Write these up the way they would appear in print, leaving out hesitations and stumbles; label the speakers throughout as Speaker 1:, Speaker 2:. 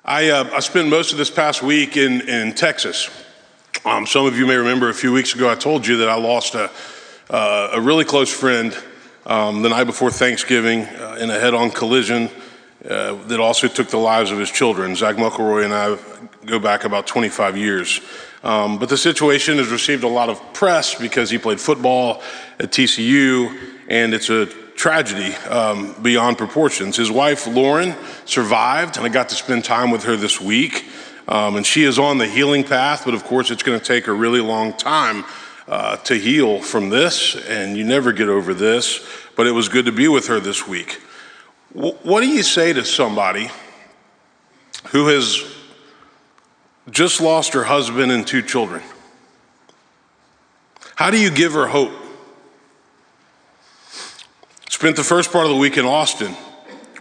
Speaker 1: I spent most of this past week in Texas. Some of you may remember a few weeks ago I told you that I lost a really close friend the night before Thanksgiving in a head-on collision that also took the lives of his children. Zach McElroy and I go back about 25 years. But the situation has received a lot of press because he played football at TCU, and it's a tragedy beyond proportions. His wife, Lauren, survived, and I got to spend time with her this week. And she is on the healing path, but of course it's going to take a really long time to heal from this, and you never get over this, but it was good to be with her this week. What do you say to somebody who has just lost her husband and 2 children? How do you give her hope? Spent the first part of the week in Austin,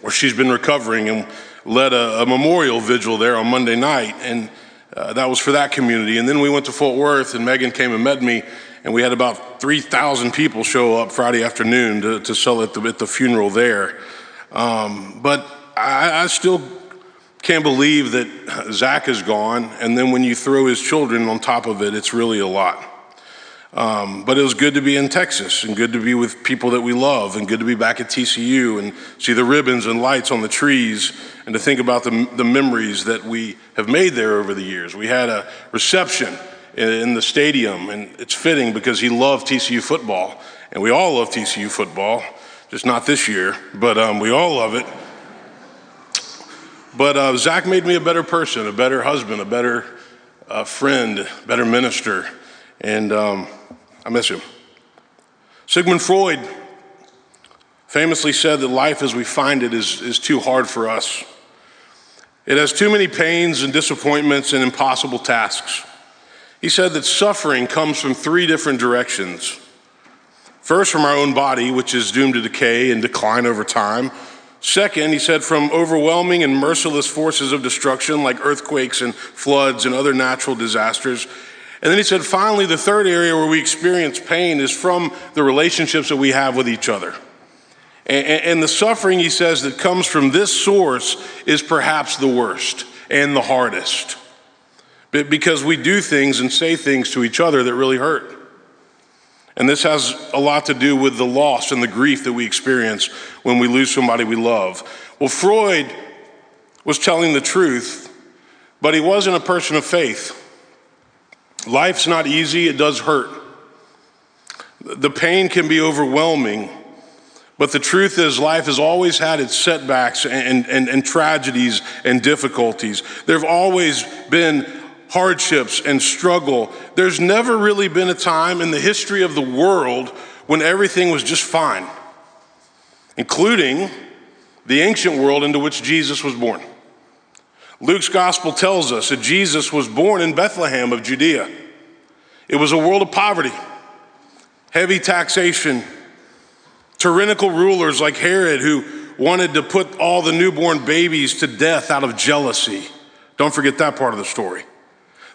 Speaker 1: where she's been recovering, and led a memorial vigil there on Monday night, and that was for that community. And then we went to Fort Worth, and Megan came and met me, and we had about 3,000 people show up Friday afternoon to celebrate at the funeral there. But I still can't believe that Zach is gone, and then when you throw his children on top of it, it's really a lot. But it was good to be in Texas, and good to be with people that we love, and good to be back at TCU and see the ribbons and lights on the trees, and to think about the memories that we have made there over the years. We had a reception in the stadium, and it's fitting because he loved TCU football, and we all love TCU football, just not this year, but we all love it. But Zach made me a better person, a better husband, a better friend, a better minister, and I miss him. Sigmund Freud famously said that life as we find it is too hard for us. It has too many pains and disappointments and impossible tasks. He said that suffering comes from 3 different directions. First, from our own body, which is doomed to decay and decline over time. Second, he said, from overwhelming and merciless forces of destruction like earthquakes and floods and other natural disasters. And then he said, finally, the third area where we experience pain is from the relationships that we have with each other. And the suffering, he says, that comes from this source is perhaps the worst and the hardest, because we do things and say things to each other that really hurt. And this has a lot to do with the loss and the grief that we experience when we lose somebody we love. Well, Freud was telling the truth, but he wasn't a person of faith. Life's not easy, it does hurt. The pain can be overwhelming, but the truth is life has always had its setbacks and tragedies and difficulties. There have always been hardships and struggle. There's never really been a time in the history of the world when everything was just fine, including the ancient world into which Jesus was born. Luke's gospel tells us that Jesus was born in Bethlehem of Judea. It was a world of poverty, heavy taxation, tyrannical rulers like Herod who wanted to put all the newborn babies to death out of jealousy. Don't forget that part of the story.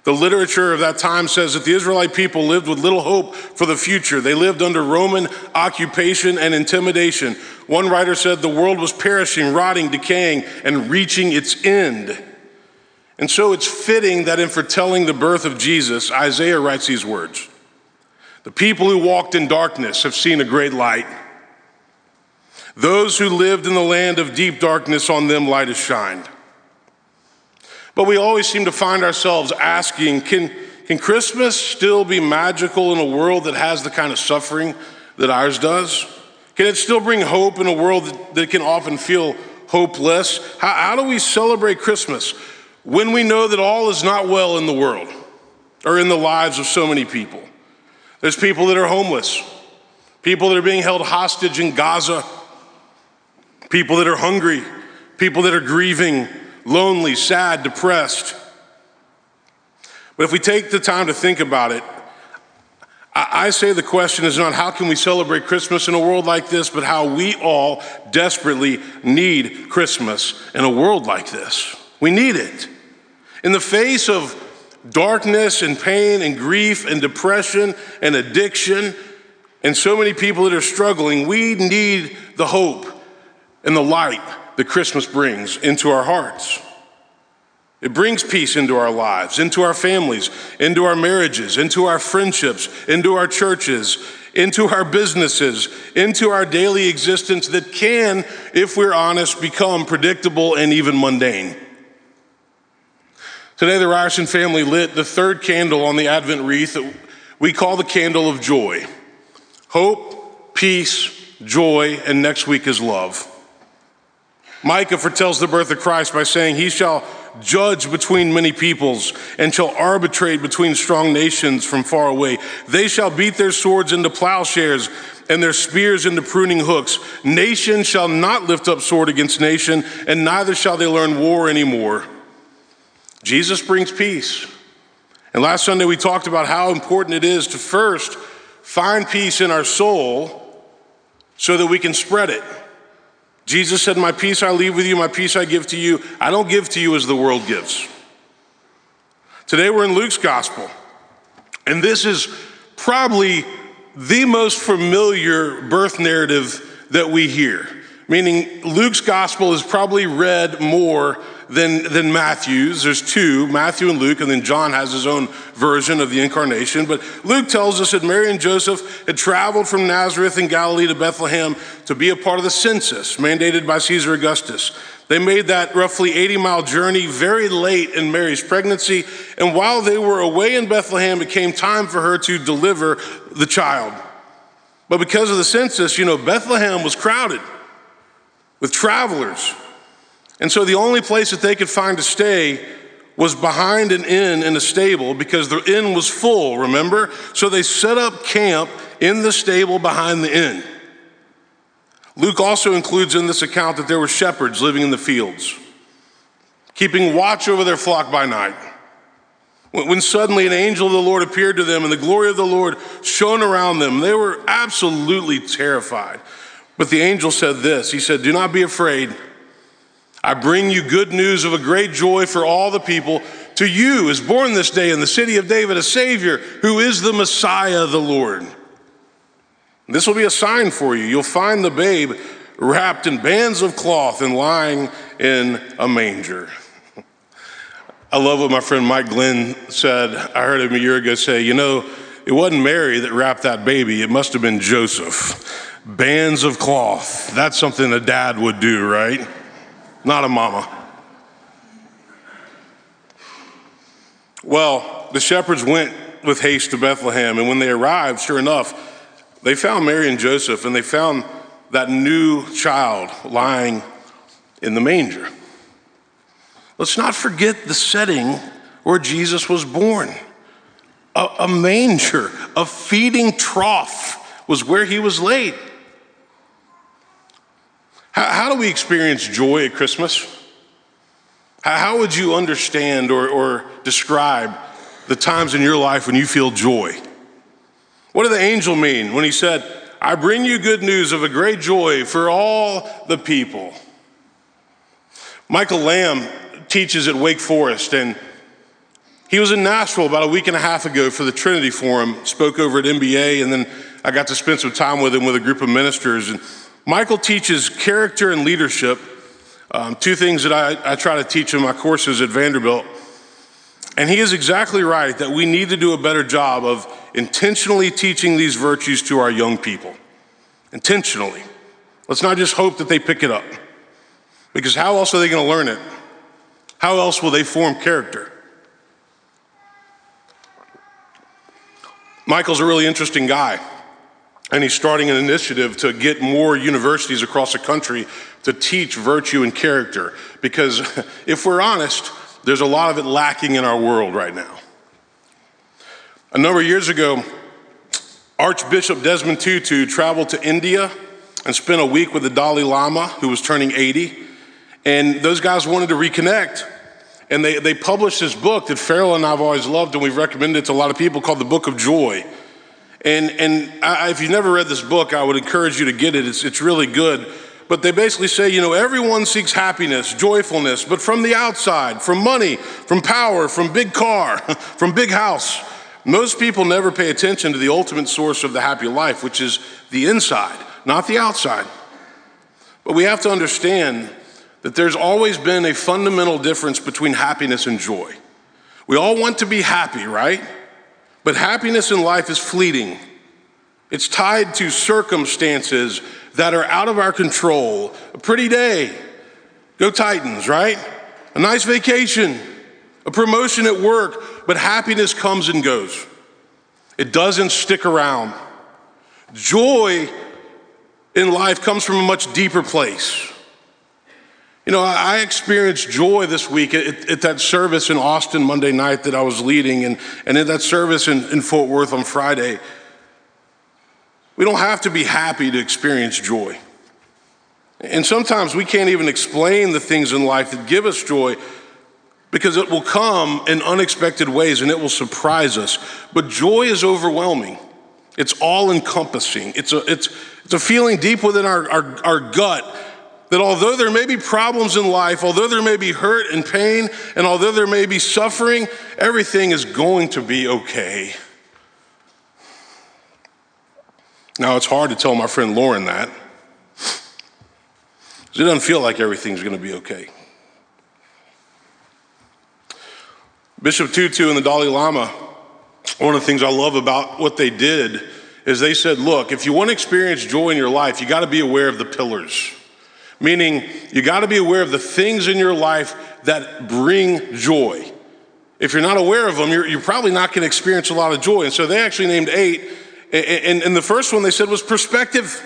Speaker 1: The literature of that time says that the Israelite people lived with little hope for the future. They lived under Roman occupation and intimidation. One writer said the world was perishing, rotting, decaying, and reaching its end. And so it's fitting that in foretelling the birth of Jesus, Isaiah writes these words: "The people who walked in darkness have seen a great light. Those who lived in the land of deep darkness, on them light has shined." But we always seem to find ourselves asking, can Christmas still be magical in a world that has the kind of suffering that ours does? Can it still bring hope in a world that can often feel hopeless? How do we celebrate Christmas when we know that all is not well in the world or in the lives of so many people? There's people that are homeless, people that are being held hostage in Gaza, people that are hungry, people that are grieving, lonely, sad, depressed. But if we take the time to think about it, I say the question is not how can we celebrate Christmas in a world like this, but how we all desperately need Christmas in a world like this. We need it. In the face of darkness and pain and grief and depression and addiction and so many people that are struggling, we need the hope and the light that Christmas brings into our hearts. It brings peace into our lives, into our families, into our marriages, into our friendships, into our churches, into our businesses, into our daily existence that can, if we're honest, become predictable and even mundane. Today, the Ryerson family lit the third candle on the Advent wreath that we call the candle of joy. Hope, peace, joy, and next week is love. Micah foretells the birth of Christ by saying, he shall judge between many peoples and shall arbitrate between strong nations from far away. They shall beat their swords into plowshares and their spears into pruning hooks. Nation shall not lift up sword against nation, and neither shall they learn war anymore. Jesus brings peace. And last Sunday we talked about how important it is to first find peace in our soul so that we can spread it. Jesus said, my peace I leave with you, my peace I give to you. I don't give to you as the world gives. Today we're in Luke's gospel, and this is probably the most familiar birth narrative that we hear. Meaning Luke's gospel is probably read more than Matthew's. There's two, Matthew and Luke, and then John has his own version of the incarnation. But Luke tells us that Mary and Joseph had traveled from Nazareth in Galilee to Bethlehem to be a part of the census mandated by Caesar Augustus. They made that roughly 80-mile journey very late in Mary's pregnancy, and while they were away in Bethlehem, it came time for her to deliver the child. But because of the census, Bethlehem was crowded with travelers. And so the only place that they could find to stay was behind an inn in a stable because the inn was full, remember? So they set up camp in the stable behind the inn. Luke also includes in this account that there were shepherds living in the fields, keeping watch over their flock by night. When suddenly an angel of the Lord appeared to them and the glory of the Lord shone around them, they were absolutely terrified. But the angel said this, he said, do not be afraid. I bring you good news of a great joy for all the people. To you is born this day in the city of David a Savior who is the Messiah, the Lord. This will be a sign for you. You'll find the babe wrapped in bands of cloth and lying in a manger. I love what my friend Mike Glenn said. I heard him a year ago say, it wasn't Mary that wrapped that baby. It must have been Joseph. Bands of cloth. That's something a dad would do, right? Not a mama. Well, the shepherds went with haste to Bethlehem, and when they arrived, sure enough, they found Mary and Joseph, and they found that new child lying in the manger. Let's not forget the setting where Jesus was born. A manger, a feeding trough was where he was laid. How do we experience joy at Christmas? How would you understand or describe the times in your life when you feel joy? What did the angel mean when he said, I bring you good news of a great joy for all the people? Michael Lamb teaches at Wake Forest, and he was in Nashville about a week and a half ago for the Trinity Forum, spoke over at MBA, and then I got to spend some time with him with a group of ministers. And Michael teaches character and leadership, two things that I try to teach in my courses at Vanderbilt. And he is exactly right that we need to do a better job of intentionally teaching these virtues to our young people. Intentionally. Let's not just hope that they pick it up. Because how else are they going to learn it? How else will they form character? Michael's a really interesting guy. And he's starting an initiative to get more universities across the country to teach virtue and character. Because if we're honest, there's a lot of it lacking in our world right now. A number of years ago, Archbishop Desmond Tutu traveled to India and spent a week with the Dalai Lama, who was turning 80. And those guys wanted to reconnect. And they published this book that Farrell and I've always loved, and we've recommended it to a lot of people, called The Book of Joy. And if you've never read this book, I would encourage you to get it. It's really good. But they basically say, everyone seeks happiness, joyfulness, but from the outside, from money, from power, from big car, from big house. Most people never pay attention to the ultimate source of the happy life, which is the inside, not the outside. But we have to understand that there's always been a fundamental difference between happiness and joy. We all want to be happy, right? But happiness in life is fleeting. It's tied to circumstances that are out of our control. A pretty day, go Titans, right? A nice vacation, a promotion at work, but happiness comes and goes. It doesn't stick around. Joy in life comes from a much deeper place. You know, I experienced joy this week at that service in Austin Monday night that I was leading, and in that service in Fort Worth on Friday. We don't have to be happy to experience joy. And sometimes we can't even explain the things in life that give us joy because it will come in unexpected ways and it will surprise us. But joy is overwhelming. It's all-encompassing. It's a feeling deep within our gut that although there may be problems in life, although there may be hurt and pain, and although there may be suffering, everything is going to be okay. Now, it's hard to tell my friend Lauren that, because it doesn't feel like everything's going to be okay. Bishop Tutu and the Dalai Lama, one of the things I love about what they did is they said, look, if you want to experience joy in your life, you got to be aware of the pillars. Meaning, you got to be aware of the things in your life that bring joy. If you're not aware of them, you're probably not going to experience a lot of joy. And so they actually named 8. And the first one they said was perspective.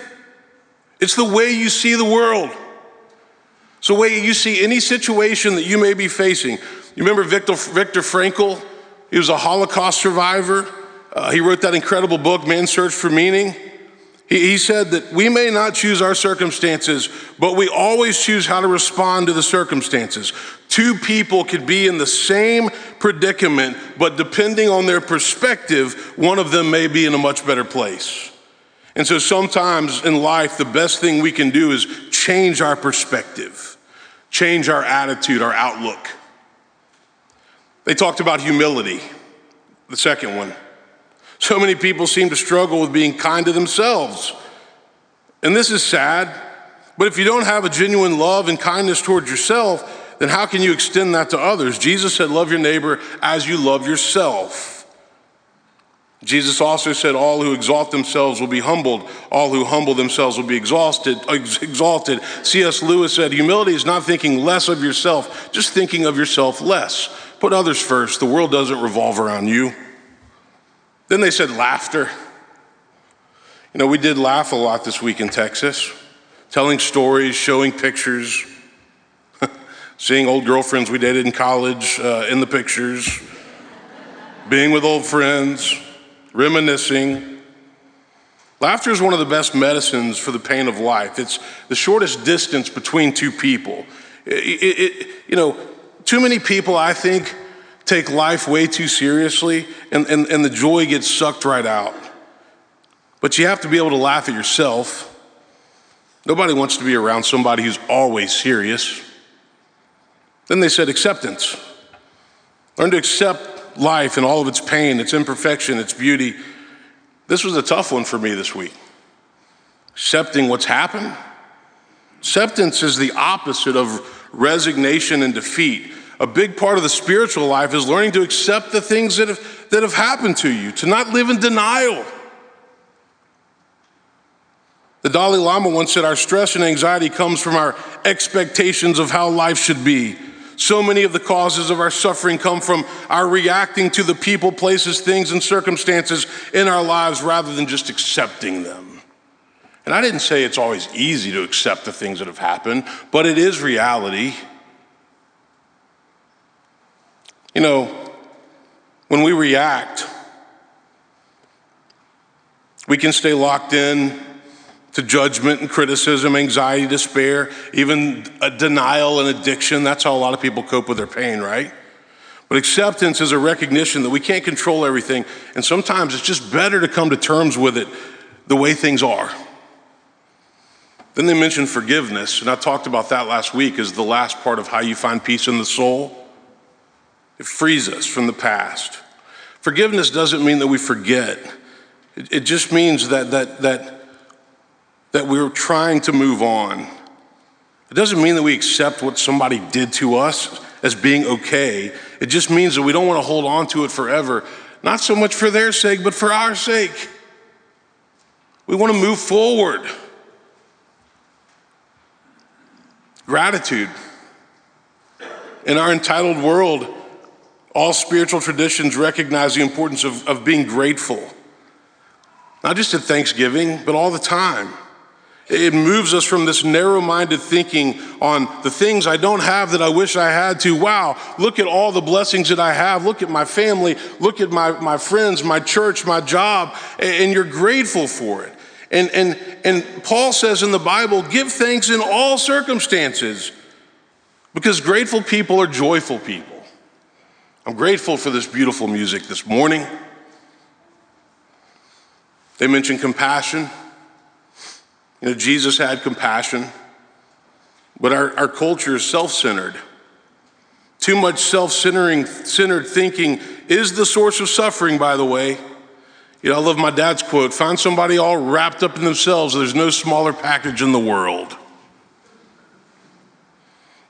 Speaker 1: It's the way you see the world. It's the way you see any situation that you may be facing. You remember Viktor Frankl? He was a Holocaust survivor. He wrote that incredible book, Man's Search for Meaning. He said that we may not choose our circumstances, but we always choose how to respond to the circumstances. 2 people could be in the same predicament, but depending on their perspective, one of them may be in a much better place. And so sometimes in life, the best thing we can do is change our perspective, change our attitude, our outlook. They talked about humility, the second one. So many people seem to struggle with being kind to themselves. And this is sad, but if you don't have a genuine love and kindness towards yourself, then how can you extend that to others? Jesus said, love your neighbor as you love yourself. Jesus also said, all who exalt themselves will be humbled. All who humble themselves will be exalted. C.S. Lewis said, humility is not thinking less of yourself, just thinking of yourself less. Put others first. The world doesn't revolve around you. Then they said laughter. You know, we did laugh a lot this week in Texas, telling stories, showing pictures, seeing old girlfriends we dated in college in the pictures, being with old friends, reminiscing. Laughter is one of the best medicines for the pain of life. It's the shortest distance between 2 people. You know, too many people, I think, take life way too seriously, and the joy gets sucked right out. But you have to be able to laugh at yourself. Nobody wants to be around somebody who's always serious. Then they said acceptance. Learn to accept life and all of its pain, its imperfection, its beauty. This was a tough one for me this week. Accepting what's happened. Acceptance is the opposite of resignation and defeat. A big part of the spiritual life is learning to accept the things that have happened to you, to not live in denial. The Dalai Lama once said, our stress and anxiety comes from our expectations of how life should be. So many of the causes of our suffering come from our reacting to the people, places, things, and circumstances in our lives rather than just accepting them. And I didn't say it's always easy to accept the things that have happened, but it is reality. You know, when we react, we can stay locked in to judgment and criticism, anxiety, despair, even a denial and addiction. That's how a lot of people cope with their pain, right? But acceptance is a recognition that we can't control everything, and sometimes it's just better to come to terms with it the way things are. Then they mentioned forgiveness, and I talked about that last week as the last part of how you find peace in the soul. It frees us from the past. Forgiveness doesn't mean that we forget. It just means that we're trying to move on. It doesn't mean that we accept what somebody did to us as being okay. It just means that we don't want to hold on to it forever, not so much for their sake, but for our sake. We want to move forward. Gratitude. In our entitled world, all spiritual traditions recognize the importance of being grateful. Not just at Thanksgiving, but all the time. It moves us from this narrow-minded thinking on the things I don't have that I wish I had to, wow, look at all the blessings that I have. Look at my family. Look at my friends, my church, my job, and you're grateful for it. And Paul says in the Bible, give thanks in all circumstances, because grateful people are joyful people. I'm grateful for this beautiful music this morning. They mentioned compassion. You know, Jesus had compassion, but our culture is self-centered. Too much self-centered thinking is the source of suffering, by the way. You know, I love my dad's quote, find somebody all wrapped up in themselves, there's no smaller package in the world.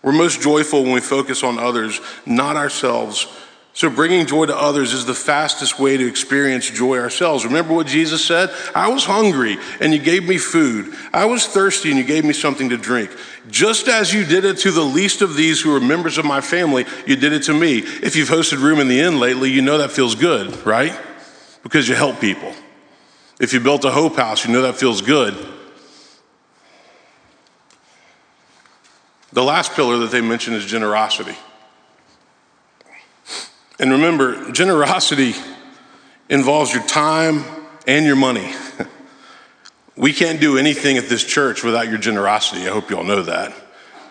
Speaker 1: We're most joyful when we focus on others, not ourselves. So bringing joy to others is the fastest way to experience joy ourselves. Remember what Jesus said? I was hungry and you gave me food. I was thirsty and you gave me something to drink. Just as you did it to the least of these who are members of my family, you did it to me. If you've hosted room in the inn lately, you know that feels good, right? Because you help people. If you built a hope house, you know that feels good. The last pillar that they mentioned is generosity. And remember, generosity involves your time and your money. We can't do anything at this church without your generosity. I hope you all know that.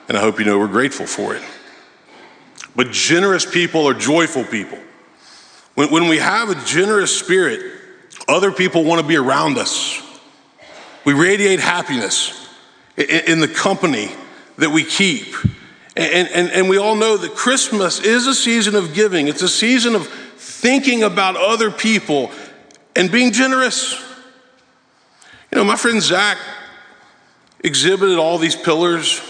Speaker 1: And I hope you know we're grateful for it. But generous people are joyful people. When we have a generous spirit, other people want to be around us. We radiate happiness in the company that we keep. And we all know that Christmas is a season of giving. It's a season of thinking about other people and being generous. You know, my friend Zach exhibited all these pillars,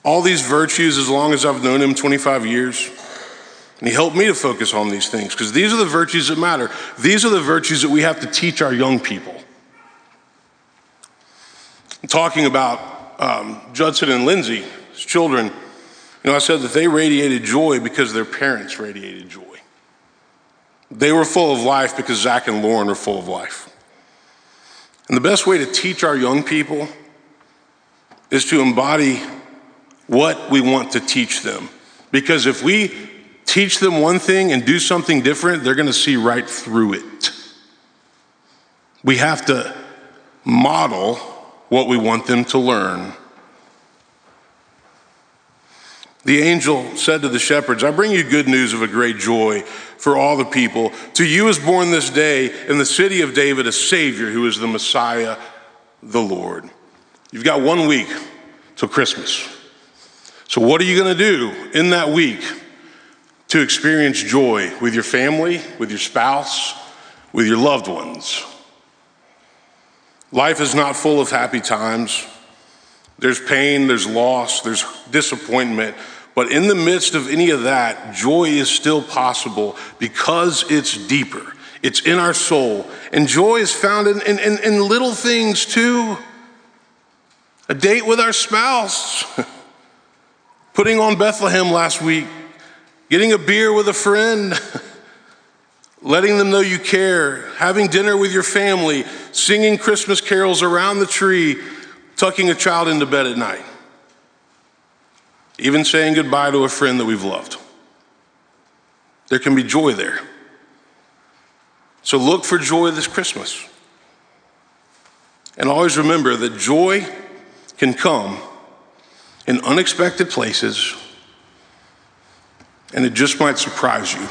Speaker 1: all these virtues as long as I've known him, 25 years. And he helped me to focus on these things because these are the virtues that matter. These are the virtues that we have to teach our young people. I'm talking about Judson and Lindsay, his children. You know, I said that they radiated joy because their parents radiated joy. They were full of life because Zach and Lauren were full of life. And the best way to teach our young people is to embody what we want to teach them. Because if we teach them one thing and do something different, they're going to see right through it. We have to model what we want them to learn. The angel said to the shepherds, I bring you good news of a great joy for all the people. To you is born this day in the city of David a Savior who is the Messiah, the Lord. You've got 1 week till Christmas. So what are you going to do in that week to experience joy with your family, with your spouse, with your loved ones? Life is not full of happy times. There's pain, there's loss, there's disappointment. But in the midst of any of that, joy is still possible because it's deeper. It's in our soul. And joy is found in little things too. A date with our spouse. Putting on Bethlehem last week. Getting a beer with a friend. Letting them know you care. Having dinner with your family. Singing Christmas carols around the tree. Tucking a child into bed at night. Even saying goodbye to a friend that we've loved. There can be joy there. So look for joy this Christmas. And always remember that joy can come in unexpected places, and it just might surprise you.